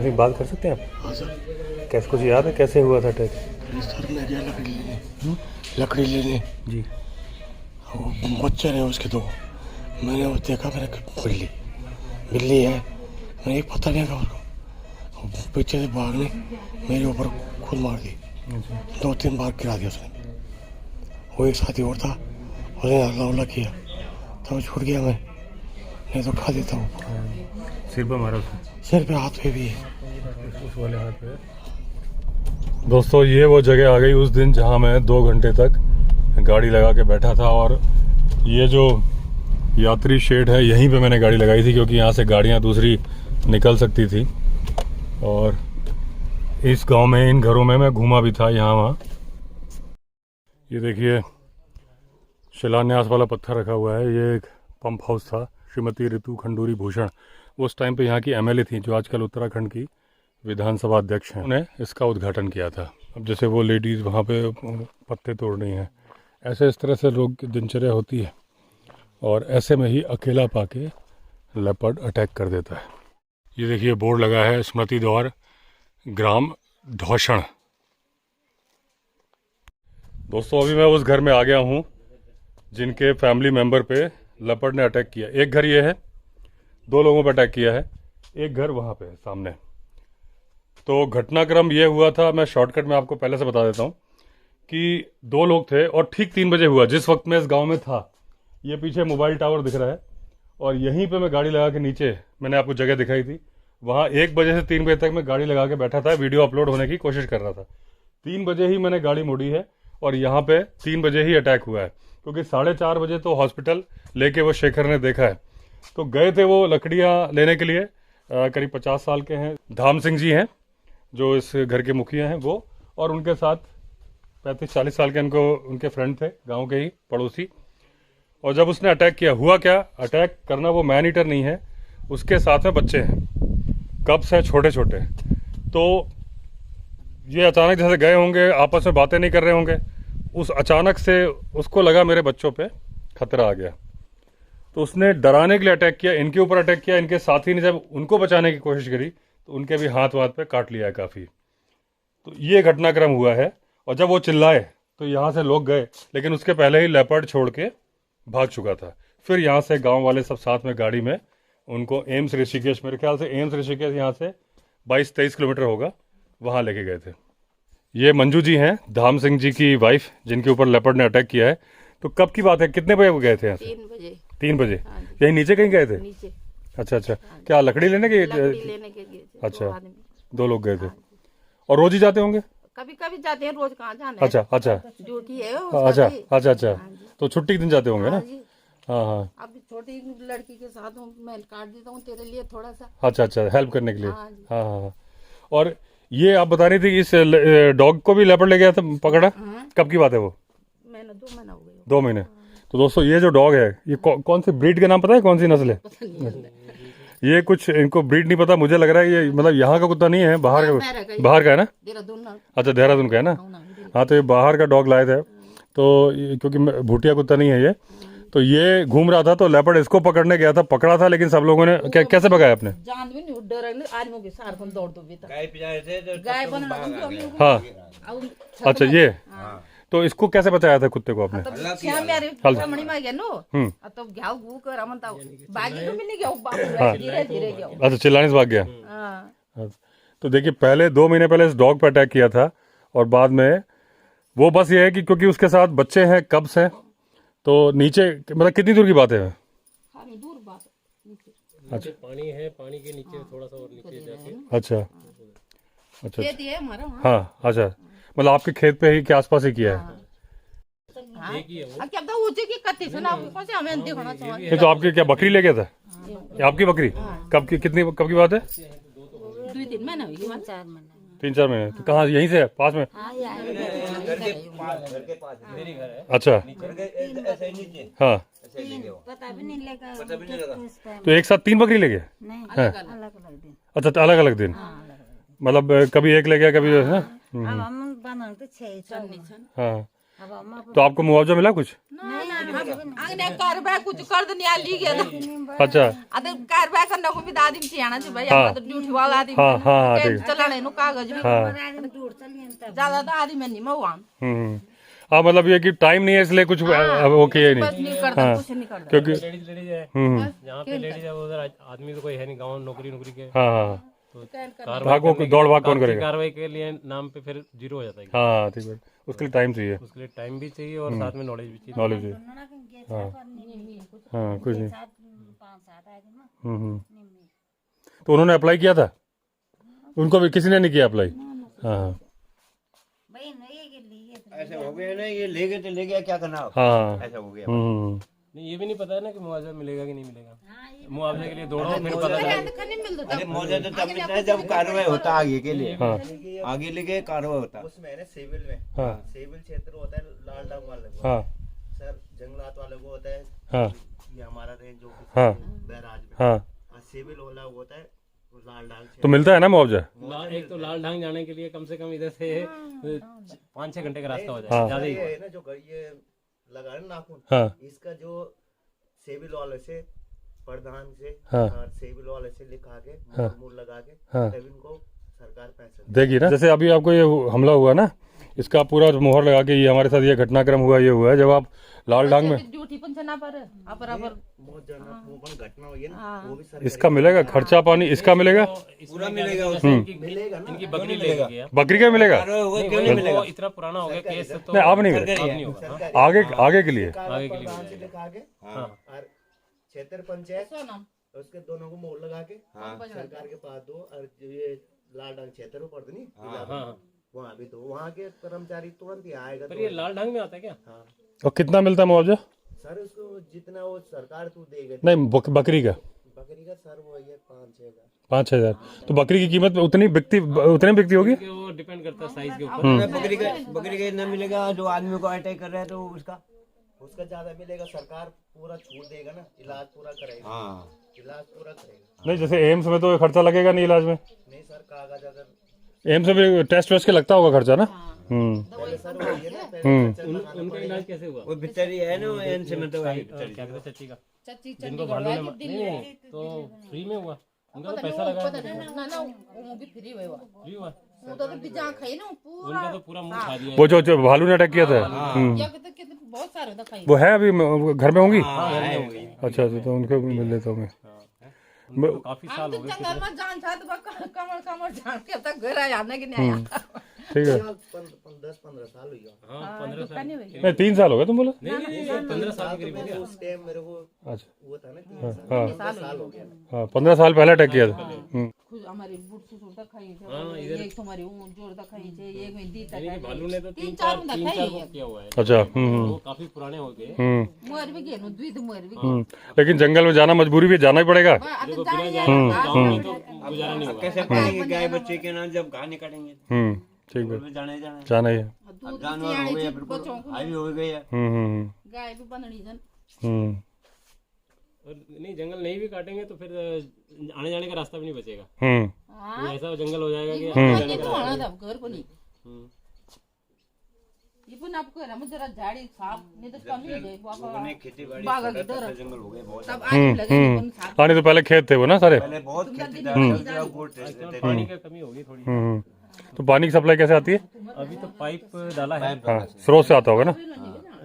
अभी बात कर सकते हैं आप? हाँ सर। कैसे कुछ याद है कैसे हुआ था अटैक? सर मैं गया लकड़ी लेने जी। वो बच्चे रहे उसके दो, मैंने वो देखा, मैंने बिल्ली है, मैंने एक पता नहीं खबर को, पीछे से भागने मेरे ऊपर खुद मार दी, 2-3 बार गिरा दिया उसने। वो एक साथी और था, उसने हल्ला उल्ला किया तब छूट गया, मैं नहीं तो खा देता हूँ। सिर पर मारा उसने? सिर पे हाथ पे भी है, उस वाले हाथ पे। दोस्तों ये वो जगह आ गई उस दिन जहाँ मैं 2 घंटे तक गाड़ी लगा के बैठा था, और ये जो यात्री शेड है यहीं पे मैंने गाड़ी लगाई थी क्योंकि यहाँ से गाड़ियाँ दूसरी निकल सकती थी। और इस गांव में इन घरों में मैं घूमा भी था यहाँ वहाँ। ये देखिए शिलान्यास वाला पत्थर रखा हुआ है, ये एक पंप हाउस था। श्रीमती ऋतु खंडूरी भूषण उस टाइम पे यहाँ की एमएलए थी जो आजकल उत्तराखंड की विधानसभा अध्यक्ष हैं, उन्हें इसका उद्घाटन किया था। अब जैसे वो लेडीज़ वहाँ पे पत्ते तोड़ रही हैं, ऐसे इस तरह से लोग की दिनचर्या होती है, और ऐसे में ही अकेला पाके लेपर्ड अटैक कर देता है। ये देखिए बोर्ड लगा है स्मृति द्वार ग्राम ढौशण। दोस्तों अभी मैं उस घर में आ गया हूँ जिनके फैमिली मेंबर पे लेपर्ड ने अटैक किया। एक घर ये है, 2 लोगों पर अटैक किया है, एक घर वहाँ पे है सामने। तो घटनाक्रम ये हुआ था, मैं शॉर्टकट में आपको पहले से बता देता हूँ कि 2 लोग थे और ठीक 3 बजे हुआ जिस वक्त मैं इस गांव में था। ये पीछे मोबाइल टावर दिख रहा है और यहीं पे मैं गाड़ी लगा के नीचे, मैंने आपको जगह दिखाई थी, वहाँ 1 बजे से 3 बजे तक मैं गाड़ी लगा के बैठा था, वीडियो अपलोड होने की कोशिश कर रहा था। 3 बजे ही मैंने गाड़ी मोड़ी है और यहाँ पे 3 बजे ही अटैक हुआ है, क्योंकि 4:30 बजे तो हॉस्पिटल लेके वो शेखर ने देखा है। तो गए थे वो लकड़ियाँ लेने के लिए, करीब 50 साल के हैं, धाम सिंह जी हैं जो इस घर के मुखिया हैं वो, और उनके साथ 35-40 साल के उनके फ्रेंड थे, गांव के ही पड़ोसी। और जब उसने अटैक किया, हुआ क्या, अटैक करना वो मैन ईटर नहीं है, उसके साथ में बच्चे हैं, कब्स हैं छोटे छोटे। तो ये अचानक जैसे गए होंगे, आपस में बातें नहीं कर रहे होंगे, उस अचानक से उसको लगा मेरे बच्चों पे खतरा आ गया, तो उसने डराने के लिए अटैक किया, इनके ऊपर अटैक किया। इनके साथी ने जब उनको बचाने की कोशिश करी तो उनके भी हाथ वाथ पे काट लिया है काफ़ी। तो ये घटनाक्रम हुआ है। और जब वो चिल्लाए तो यहाँ से लोग गए, लेकिन उसके पहले ही लेपर्ड छोड़ के भाग चुका था। फिर यहाँ से गांव वाले सब साथ में गाड़ी में उनको एम्स ऋषिकेश, मेरे ख्याल से एम्स ऋषिकेश यहाँ से 22-23 किलोमीटर होगा, वहाँ लेके गए थे। ये मंजू जी हैं, धाम सिंह जी की वाइफ, जिनके ऊपर लेपर्ड ने अटैक किया है। तो कब की बात है, कितने बजे वो गए थे यहाँ से? 3 बजे। 3 बजे? यही नीचे कहीं गए थे? नीचे। अच्छा अच्छा, क्या लकड़ी लेने के? लेने के लिए थे, अच्छा, 2 आदमी। 2 लोग गए थे। और रोज ही जाते होंगे? कभी कभी जाते हैं, रोज कहाँ जाना है। अच्छा अच्छा ड्यूटी है अच्छा अच्छा अच्छा, तो छुट्टी के दिन जाते होंगे ना? हाँ हाँ। अब छोटी लड़की के साथ हूँ, मैं काट देता हूँ तेरे लिए थोड़ा सा। अच्छा अच्छा, हेल्प करने के लिए। हाँ जी। हाँ हाँ। और ये आप बता रही थी इस डॉग को भी लेपर्ड ले गया था, पकड़ा? कब की बात है वो? मैंने 2 महीना हो गया। 2 महीने। तो दोस्तों ये जो डॉग है, ये कौन सी ब्रीड का नाम पता है, कौन सी नस्ल है? ये कुछ इनको ब्रीड नहीं पता, मुझे लग रहा है ये मतलब यहाँ का कुत्ता नहीं है, बाहर का है ना? अच्छा, देहरादून का है ना? हाँ, तो ये बाहर का डॉग लाए थे, तो क्योंकि भूटिया कुत्ता नहीं है ये, तो ये घूम रहा था, तो लेपर्ड इसको पकड़ने गया था, पकड़ा था, लेकिन सब लोगों ने कैसे भगाया आपने? जान भी नहीं डर आदमियों के साथ हम दौड़ दो गाय बन। हाँ अच्छा, ये तो इसको कैसे बचाया था कुत्ते को आपने? अच्छा, चिल्लाने से भाग गया। तो देखिए पहले 2 महीने पहले इस डॉग पर अटैक किया था, और बाद में वो बस ये है कि क्योंकि उसके साथ बच्चे हैं, कब्स हैं, तो नीचे मतलब कितनी दूर की बात है? दूर बात है। अच्छा, पानी है, पानी के नीचे थोड़ा सा और नीचे जाके। अच्छा अच्छा खेत है हमारा। हाँ अच्छा, मतलब आपके खेत पे ही के आसपास ही किया है? ये तो आपकी क्या बकरी ले गया था? ये आपकी बकरी? कब की बात है? 2-3 महीने हुई। 3-4 महीने। तो कहाँ, यहीं से है, पास में? अच्छा हाँ, पता भी नहीं लगा। तो एक साथ 3 बकरी ले गए? अच्छा, तो अलग अलग दिन, मतलब कभी एक ले गया, कभी है ना? अब हम बनाते 6 हाँ, अब अम्मा तो आपको मुआवजा मिला कुछ? आगने कारवाई कुछ कर दनी आली गेला अच्छा आता कारवाई करना को भी दादी में आना चाहिए भाई हाँ। हम तो ड्यूटी वाला आदमी हाँ हाँ ठीक है। चलाने नु कागज भी हाँ दूर चलिए तब ज्यादा तो आदमी नहीं मवान हाँ मतलब ये कि टाइम नहीं है इसलिए कुछ वो किया बस नहीं। नहीं करता हाँ कुछ नहीं करता क्योंकि लेडीज है जहाँ पे लेडीज है उधर आदमी तो कोई है नहीं, गाँव नौकरी के हाँ हाँ तो भागो दौड़ भाग कौन करेगा? कार्रवाई के लिए नाम पे फिर जीरो हो जाता है। हाँ ठीक है, उसके लिए टाइम चाहिए, उसके लिए टाइम भी चाहिए और साथ में नॉलेज भी चाहिए। नॉलेज चाहिए। हाँ हाँ कुछ नहीं। 5-7 आए तो उन्होंने अप्लाई किया था? उनको भी किसी ने नहीं किया अप्लाई? हाँ हाँ भाई नहीं के लिए ऐसे हो गया ना, ये ले गए तो ले गया, क्या करना अब? हाँ ऐसा हो गया। नहीं ये भी नहीं पता है ना कि मुआवजा मिलेगा कि नहीं मिलेगा। मुआवजे के लिए दौड़ो फिर पता चला। नहीं मिलता अरे मौजा तो तब मिलता है जब कार्रवाई होता आगे के लिए, हाँ आगे लेके कार्रवाई होता। उसमें है ना सिविल में, हाँ सिविल क्षेत्र होता है लाल डांग वाले को, हाँ सर जंगलात वाले को होता है, हाँ ये हमारा रेंज जो हाँ बैराज में, हाँ और सिविल वाला होता है लाल डांग तो मिलता है ना मुआवजा? एक तो लाल ढांग जाने के लिए कम से कम इधर से 5-6 घंटे का रास्ता हो हाँ। जाए ज्यादा ही। ये है ना जो ये लगा है ना नाखून, हाँ इसका जो सिविल वाले से प्रधान से हाँ। और सिविल वाले से लिखा के हाँ। मूल लगा के हाँ। तब इनको सरकार पैसे देगी ना। जैसे अभी आपको ये हमला हुआ ना, इसका पूरा मोहर लगा के ये हमारे साथ ये घटनाक्रम हुआ, ये हुआ है जब आप लाल डांग में, ड्यूटी पण जना पर अपर बहुत जना घटना हुई है ना, वो भी सरकार इसका मिलेगा खर्चा पानी, इसका मिलेगा, पूरा मिलेगा मिलेगा ना। इनकी बकरी ले गया। बकरी का मिलेगा? कार्रवाई होगा क्यों नहीं मिलेगा? वो इतना पुराना हो गया केस तो नहीं अब नहीं सरकारी मिलेगा, है। नहीं होगा। आगे आगे के लिए। आगे के लिए प्रधान से लिखा के हाँ और क्षेत्र पंचायत सोनम उसके दोनों को मोहर लगा के हाँ सरकार के पास दो, और जो ये लाल डांग क्षेत्र में पड़ते नहीं हाँ वहाँ भी दो, वहाँ के कर्मचारी तुरंत ही आएगा। पर ये लाल ढंग में आता है क्या? हाँ और कितना मिलता है मुआवजा? सर उसको जितना वो सरकार तू देगा नहीं बकरी का बकरी का सर वो ये 5-6 हज़ार। 5-6 हज़ार। तो बकरी की कीमत उतनी बिकती होगी? कि वो डिपेंड करता है साइज के ऊपर। बकरी का इतना मिलेगा, जो आदमी को अटैक कर रहा है तो उसका उसका ज्यादा मिलेगा, सरकार पूरा छूट देगा ना, इलाज पूरा करेगा, हाँ इलाज पूरा करेगा। नहीं जैसे एम्स में तो खर्चा लगेगा नहीं इलाज में? नहीं सर कागज अगर एम्स में भी टेस्ट वेस्ट के लगता होगा खर्चा ना? पहले सर वो ये ना पहले खर्चा लगाना उनका इलाज कैसे हुआ? वो बेचारी है ना, एन से में तो है क्या कहते हैं चच्ची का? चच्ची जिनको भालू ने नहीं तो फ्री में हुआ, उनका तो पैसा लगा ना ना वो भी फ्री हुआ फ्री हुआ। वो तो बिजा खाई ना पूरा उनका तो पूरा मुंह खा दिया। वो जो भालू ने अटैक किया था, या कितने बहुत सारे तो खाई वो है अभी घर में होंगी? होगी। अच्छा अच्छा तो उनको भी मिल लेता हूँ मैं। उनको तो काफी हम साल तो हो गए। जंगल में जान था तो कमर कमर जान के तक घर आने के नहीं आया ठीक है। 10-15 साल हुई है। हाँ 15 साल। नहीं 3 साल हो गए तुम बोले? नहीं 15 साल के करीब हो गया। उस टाइम मेरे को अच्छा वो था ना 3 हाँ साल हो गया। हाँ 15 साल पहले अटैक किया था। खुद हमारी बुढ़ ससुर तक खाई थे एक तुम्हारी ऊन जोड़ तक खाई थे एक में दी यानी कि तक भालू ने तो 3-4 में तीन चार खाई को किया हुआ है। अच्छा वो काफी पुराने हो गए। मोर भी गेनो द्वित मोर भी गेनो लेकिन जंगल में जाना मजबूरी भी, जाना ही पड़ेगा। अब जाने गाँव में तो गुजारा नहीं होगा। कैसे पढ़ेंगे गाय बच्चे के नाम जब घास निकालेंगे? ठीक है, जाना ही जाना है। जाना ही है। दूध जानवर हो गया, बिल्कुल हावी हो गई है। गाय भी बननी जन और नहीं जंगल नहीं भी काटेंगे तो फिर आने जाने का रास्ता भी नहीं बचेगा। हां वो ऐसा जंगल हो जाएगा कि ये तो आना था घर को नहीं हम्म। ये पण आपको ना जरा झाड़ी साफ नहीं तो कमी है उन्हें खेती बाड़ी बागा छोटा की तरह जंगल हो गए बहुत। तब आज लगे पण साफ हाँ नहीं तो पहले खेत थे वो ना सारे। पहले बहुत खेती था, पानी की कमी होगी थोड़ी। तो पानी की सप्लाई कैसे आती है? अभी तो पाइप डाला है। हाँ स्रोत से आता होगा ना?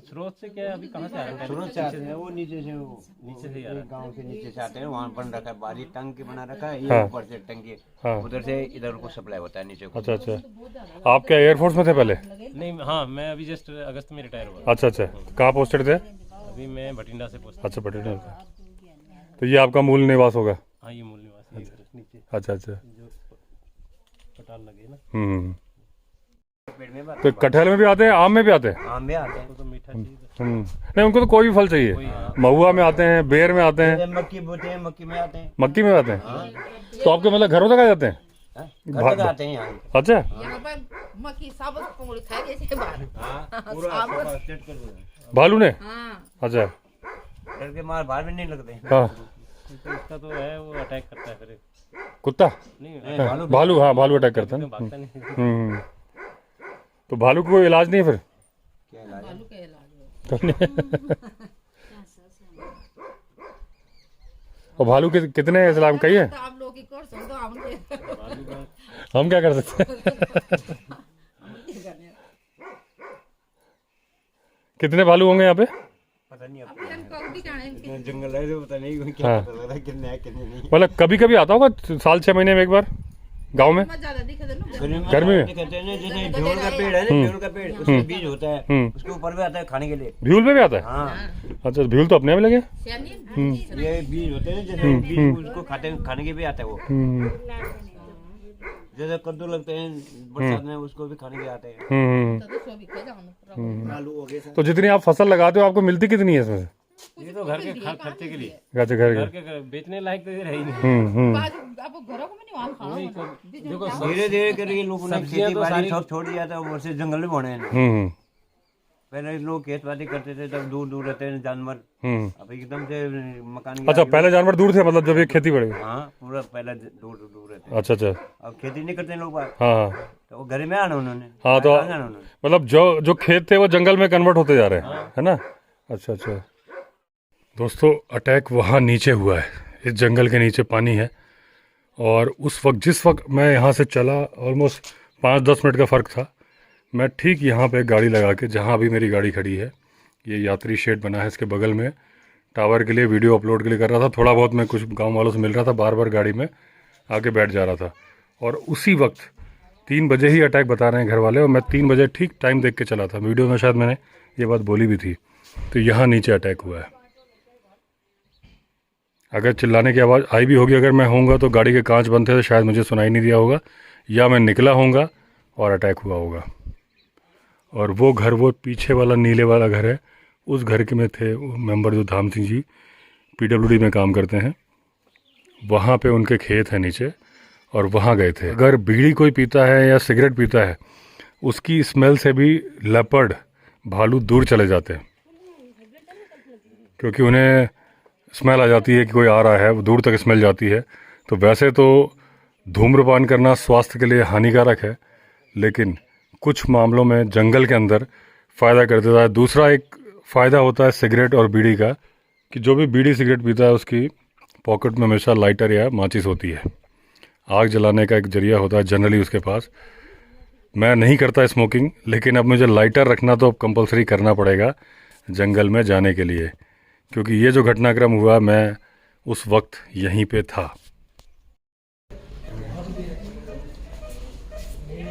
स्रोत से क्या अभी कहाँ से आ रहा है? शुरू से आते हैं वो नीचे से, वो नीचे से ही आ रहा है। गांव से नीचे से आते हैं, वहाँ बन रखा है बारी टंकी बना रखा है, ये ऊपर से टंकी हाँ उधर से इधर को सप्लाई होता है नीचे को। अच्छा अच्छा। आप क्या एयरफोर्स में थे पहले? नहीं हाँ मैं अभी जस्ट अगस्त में रिटायर हुआ। अच्छा अच्छा, कहाँ पोस्टेड थे? अभी मैं भटिंडा से पोस्ट। अच्छा बटेटा। तो ये आपका मूल निवास होगा? हाँ ये मूल निवासी है इधर नीचे अच्छा अच्छा। जो पटाल लगे ना। पेड़ में बात तो कटहल में भी आते हैं, आम में भी आते हैं? आम भी आते हैं, तो मीठा चाहिए। नहीं उनको तो कोई भी फल चाहिए। महुआ में आते हैं, बेर में आते हैं, मक्की बोते हैं, मक्की में आते हैं। मक्की में आते हैं। तो आपके मतलब घरों तक आ जाते हैं? हाँ, घर तक आते हैं यहाँ। अच्छा यहाँ पर मक्की सब पोंगड़ी खा गए थे बाहर पूरा सेट कर दो। भालू ने? हां अच्छा डर के मार बाहर भी नहीं लगते। हाँ तो इसका तो है वो अटैक करता है फिर। कुत्ता? नहीं भालू, हाँ भालू अटैक करता है ना। भागता नहीं। तो भालू को कोई इलाज नहीं है फिर? और भालू के कितने हैं इस्लाम कही है? तो आप लोग की कोर्स हो तो हम क्या कर सकते हैं? कितने भालू होंगे यहाँ पे? पता नहीं अब हम जंगल है तो पता नहीं क्या हाँ। पता लग रहा है कितने है कितने नहीं। मतलब कभी कभी आता होगा साल 6 महीने में एक बार गांव में? ज्यादा दिखे थे ना गर्मी में? कहते हैं ना जैसे भ्यूल का पेड़ है ना, भ्यूल का पेड़ उसमें बीज होता है, उसके ऊपर भी आता है खाने के लिए। भ्यूल पे भी आता है? हाँ, अच्छा, भ्यूल तो अपने में लगे। ये बीज होते हैं जैसे बीज उसको खाने के भी आता है वो। जैसे कद्दू लगते हैं बरसात में उसको भी खाने के आते हैं। आलू हो गए तो जितनी आप फसल लगाते हो आपको मिलती कितनी है इसमें से? ये तो घर के खर्चे के लिए, अच्छा, घर घर के। के बेचने लायक तो ये रही नहीं। देखो धीरे धीरे करके लोगों ने सब्जियां खेती तो बाड़ी सारी- सब छोड़ दिया था, वो से जंगल में बने हैं। हम्म पहले लोग खेती बाड़ी करते थे तब दूर दूर रहते हैं जानवर, हम्म। अब एकदम से मकान के अच्छा, आगे- पहले जानवर दूर थे, मतलब जब ये खेती बढ़ी। हाँ, पूरा पहले दूर दूर रहते हैं। अच्छा अच्छा। अब खेती नहीं करते लोग बाहर, हाँ हाँ तो वो घर में आना उन्होंने। हाँ, तो कहाँ जाना उन्होंने? मतलब जो जो खेत थे वो जंगल में कन्वर्ट होते जा रहे हैं, है ना? अच्छा अच्छा। दोस्तों, अटैक वहाँ नीचे हुआ है, इस जंगल के नीचे पानी है। और उस वक्त जिस वक्त मैं यहाँ से चला, ऑलमोस्ट 5-10 मिनट का फ़र्क था। मैं ठीक यहाँ पे गाड़ी लगा के, जहाँ अभी मेरी गाड़ी खड़ी है, ये यात्री शेड बना है, इसके बगल में टावर के लिए वीडियो अपलोड के लिए कर रहा था। थोड़ा बहुत मैं कुछ गांव वालों से मिल रहा था, बार बार गाड़ी में आके बैठ जा रहा था। और उसी वक्त 3 बजे ही अटैक बता रहे हैं घर वाले, और मैं 3 बजे ठीक टाइम देख के चला था। वीडियो में शायद मैंने ये बात बोली भी थी। तो यहाँ नीचे अटैक हुआ है। अगर चिल्लाने की आवाज़ आई भी होगी, अगर मैं होऊंगा तो गाड़ी के कांच बंद थे तो शायद मुझे सुनाई नहीं दिया होगा, या मैं निकला होऊंगा और अटैक हुआ होगा। और वो घर, वो पीछे वाला नीले वाला घर है, उस घर के में थे वो मेंबर जो धाम सिंह जी PWD में काम करते हैं। वहाँ पे उनके खेत हैं नीचे, और वहाँ गए थे। अगर बीड़ी कोई पीता है या सिगरेट पीता है, उसकी स्मेल से भी लेपर्ड, भालू दूर चले जाते हैं, क्योंकि उन्हें स्मेल आ जाती है कि कोई आ रहा है, वो दूर तक स्मेल जाती है। तो वैसे तो धूम्रपान करना स्वास्थ्य के लिए हानिकारक है, लेकिन कुछ मामलों में जंगल के अंदर फ़ायदा कर देता है। दूसरा एक फ़ायदा होता है सिगरेट और बीड़ी का, कि जो भी बीड़ी सिगरेट पीता है उसकी पॉकेट में हमेशा लाइटर या माचिस होती है। आग जलाने का एक जरिया होता है जनरली उसके पास। मैं नहीं करता स्मोकिंग, लेकिन अब मुझे लाइटर रखना तो अब कंपलसरी करना पड़ेगा जंगल में जाने के लिए, क्योंकि ये जो घटनाक्रम हुआ, मैं उस वक्त यहीं पे था।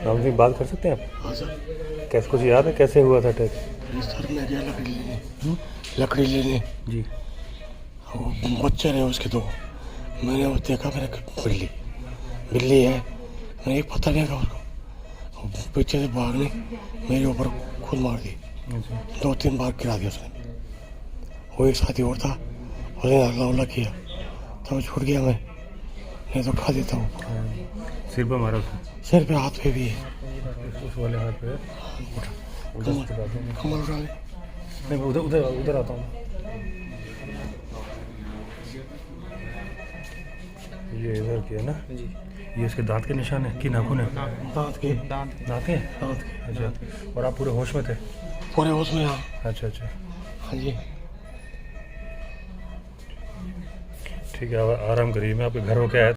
राम जी, बात कर सकते हैं आप? हाँ सर। कैसे, कुछ याद है कैसे हुआ था अटैक? सर मैं गया लकड़ी लेने जी। वो बच्चे रहे उसके 2। मैंने वो देखा, मैंने बिल्ली है, मैंने एक पता नहीं कहा उसको। पीछे से भागने मेरे ऊपर खुद मार दी, 2-3 बार गिरा दिया उसने। वो एक साथी और था, उसने हल्ला उल्ला किया, तब छूट गया मैं, नहीं तो खा देता हूँ। सिर पर मारा उसने? सिर पे, हाथ पे भी है। उस वाले हाथ पे? कमर उठा ले। नहीं, उधर उधर उधर आता हूँ। ये इधर की है ना जी? ये इसके दांत के निशान है कि नाखून है? दांत के। दांत के? अच्छा। और आप पूरे होश में थे? पूरे होश में। हाँ। अच्छा अच्छा, हाँ जी। ठीक है, आराम करिए। मैं आपके घर होके आया